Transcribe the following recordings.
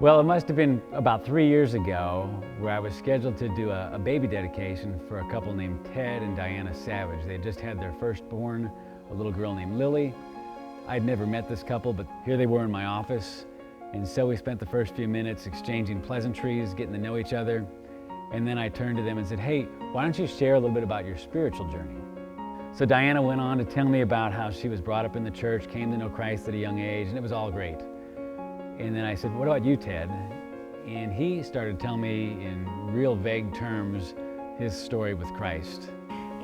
Well, it must have been about 3 years ago where I was scheduled to do a baby dedication for a couple named Ted and Diana Savage. They had just had their firstborn, a little girl named Lily. I'd never met this couple, but here they were in my office. And so we spent the first few minutes exchanging pleasantries, getting to know each other. And then I turned to them and said, hey, why don't you share a little bit about your spiritual journey? So Diana went on to tell me about how she was brought up in the church, came to know Christ at a young age, and it was all great. And then I said, what about you, Ted? And he started telling me in real vague terms his story with Christ.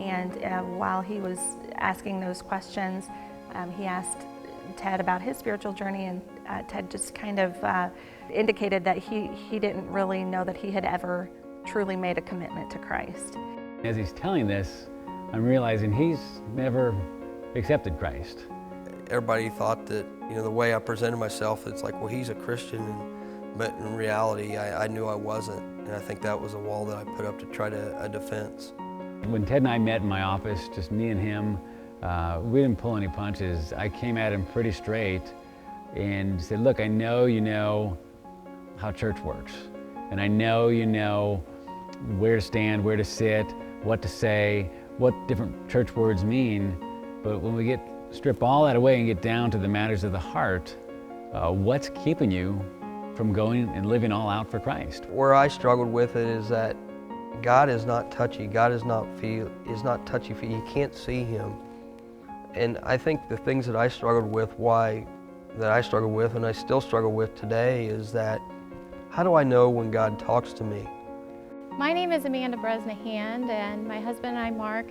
And while he was asking those questions, he asked Ted about his spiritual journey, and Ted just kind of indicated that he didn't really know that he had ever truly made a commitment to Christ. As he's telling this, I'm realizing he's never accepted Christ. Everybody thought that, the way I presented myself, it's like, well, he's a Christian, but in reality, I knew I wasn't, and I think that was a wall that I put up to try a defense. When Ted and I met in my office, just me and him, we didn't pull any punches. I came at him pretty straight and said, look, I know you know how church works, and I know you know where to stand, where to sit, what to say, what different church words mean, but when we strip all that away and get down to the matters of the heart, what's keeping you from going and living all out for Christ? Where I struggled with it is that God is not touchy. God is not touchy-feely. You can't see Him. And I think the things that I struggled with, and I still struggle with today, is that how do I know when God talks to me? My name is Amanda Bresnahan, and my husband and I, Mark,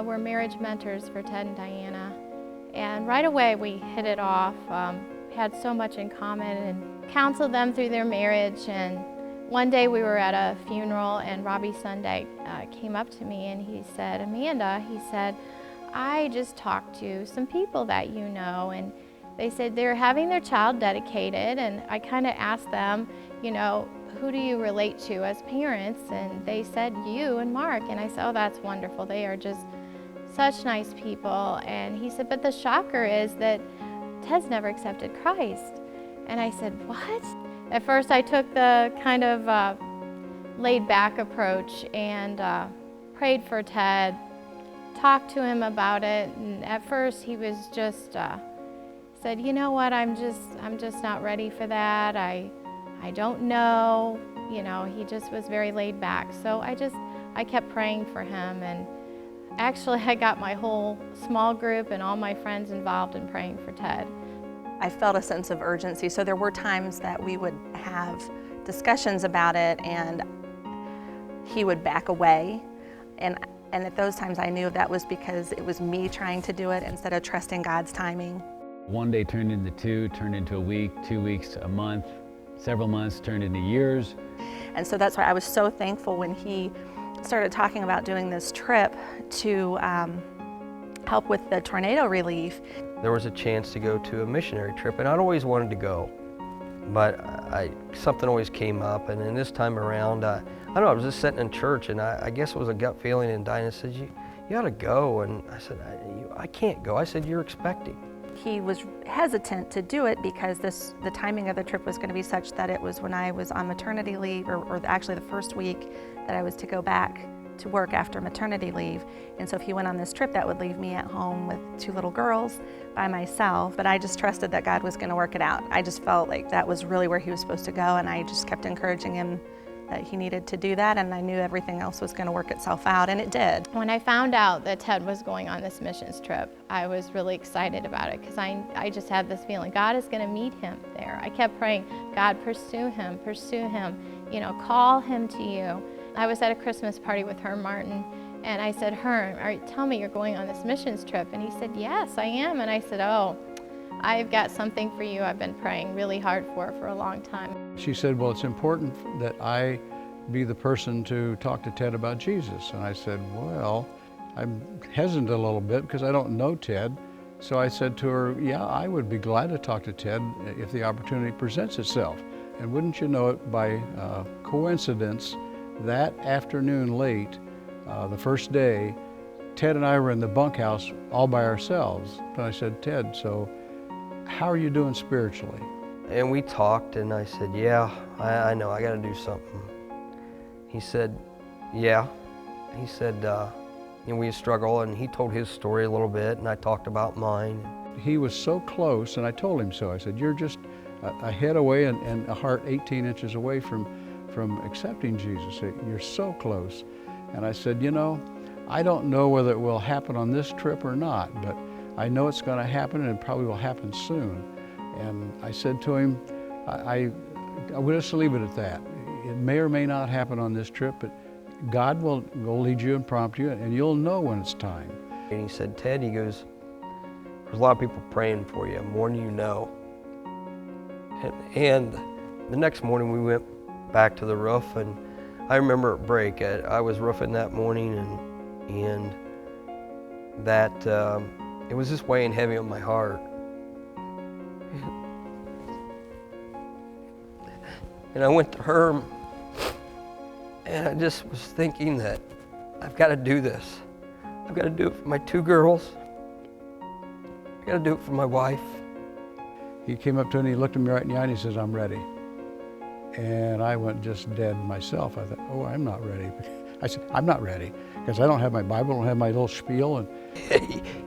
were marriage mentors for Ted and Diana. And right away we hit it off, had so much in common, and counseled them through their marriage. And one day we were at a funeral, and Robbie Sunday came up to me and he said, Amanda, he said, I just talked to some people that you know, and they said they're having their child dedicated, and I kind of asked them, who do you relate to as parents? And they said you and Mark, and I said, oh, that's wonderful. They are just such nice people. And he said, but the shocker is that Ted's never accepted Christ. And I said, what? At first I took the kind of laid back approach and prayed for Ted, talked to him about it, and at first he was just said, you know what, I'm just not ready for that. I don't know. He just was very laid back. So I kept praying for him, and actually I got my whole small group and all my friends involved in praying for Ted. I felt a sense of urgency, so there were times that we would have discussions about it and he would back away, and at those times I knew that was because it was me trying to do it instead of trusting God's timing. One day turned into two, turned into a week, 2 weeks, a month, several months turned into years. And so that's why I was so thankful when he started talking about doing this trip to help with the tornado relief. There was a chance to go to a missionary trip, and I'd always wanted to go, but something always came up. And then this time around, I was just sitting in church, and I guess it was a gut feeling, and Dinah said, you ought to go. And I said, I can't go. I said, you're expecting. He was hesitant to do it because the timing of the trip was going to be such that it was when I was on maternity leave, or actually the first week that I was to go back to work after maternity leave. And so if he went on this trip, that would leave me at home with 2 little girls by myself. But I just trusted that God was going to work it out. I just felt like that was really where he was supposed to go, and I just kept encouraging him that he needed to do that, and I knew everything else was going to work itself out, and it did. When I found out that Ted was going on this missions trip, I was really excited about it because I just had this feeling God is going to meet him there. I kept praying, God, pursue him, call him to you. I was at a Christmas party with Herm Martin, and I said, Herm, tell me you're going on this missions trip. And he said, yes, I am. And I said, oh, I've got something for you I've been praying really hard for a long time. She said, well, it's important that I be the person to talk to Ted about Jesus. And I said, well, I'm hesitant a little bit because I don't know Ted. So I said to her, yeah, I would be glad to talk to Ted if the opportunity presents itself. And wouldn't you know it, by coincidence, that afternoon late, the first day, Ted and I were in the bunkhouse all by ourselves. And I said, Ted, so how are you doing spiritually? And we talked, and I said, yeah, I know, I got to do something. He said, yeah. He said, we struggle, and he told his story a little bit, and I talked about mine. He was so close, and I told him so. I said, you're just a head away and a heart 18 inches away from accepting Jesus. You're so close. And I said, I don't know whether it will happen on this trip or not, but I know it's going to happen, and it probably will happen soon. And I said to him, I will just leave it at that. It may or may not happen on this trip, but God will lead you and prompt you, and you'll know when it's time. And he said, Ted, he goes, there's a lot of people praying for you, more than you know. And the next morning we went back to the roof, and I remember at break, I was roofing that morning, and that it was just weighing heavy on my heart. And I went to her, and I just was thinking that I've got to do this. I've got to do it for my 2 girls. I've got to do it for my wife. He came up to me, he looked at me right in the eye, and he says, I'm ready. And I went just dead myself. I thought, oh, I'm not ready. I said, I'm not ready, because I don't have my Bible, I don't have my little spiel. And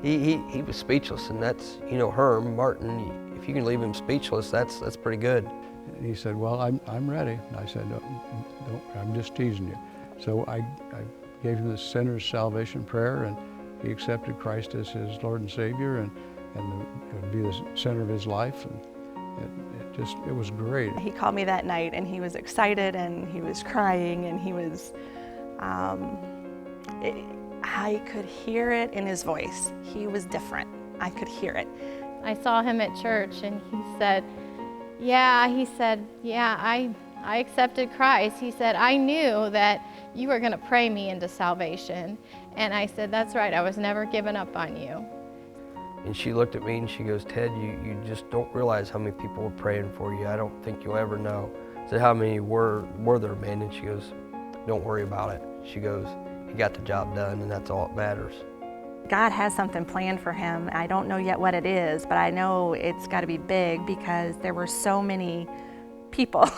he was speechless, and that's, Herm, Martin, if you can leave him speechless, that's pretty good. And he said, well, I'm ready. And I said, no, I'm just teasing you. So I gave him the sinner's salvation prayer, and he accepted Christ as his Lord and Savior, and it would be the center of his life. And it was great. He called me that night, and he was excited, and he was crying, and he was, I could hear it in his voice. He was different. I could hear it. I saw him at church, and he said, I accepted Christ. He said, I knew that you were going to pray me into salvation. And I said, that's right, I was never giving up on you. And she looked at me and she goes, Ted, you just don't realize how many people were praying for you. I don't think you'll ever know. I said, how many were there, man? And she goes, don't worry about it. She goes, he got the job done, and that's all that matters. God has something planned for him. I don't know yet what it is, but I know it's got to be big, because there were so many people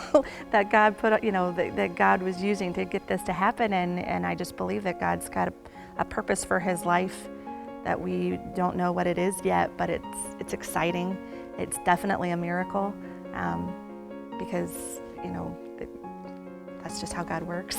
that God put, that God was using to get this to happen, and I just believe that God's got a purpose for his life that we don't know what it is yet, but it's exciting. It's definitely a miracle, because that's just how God works.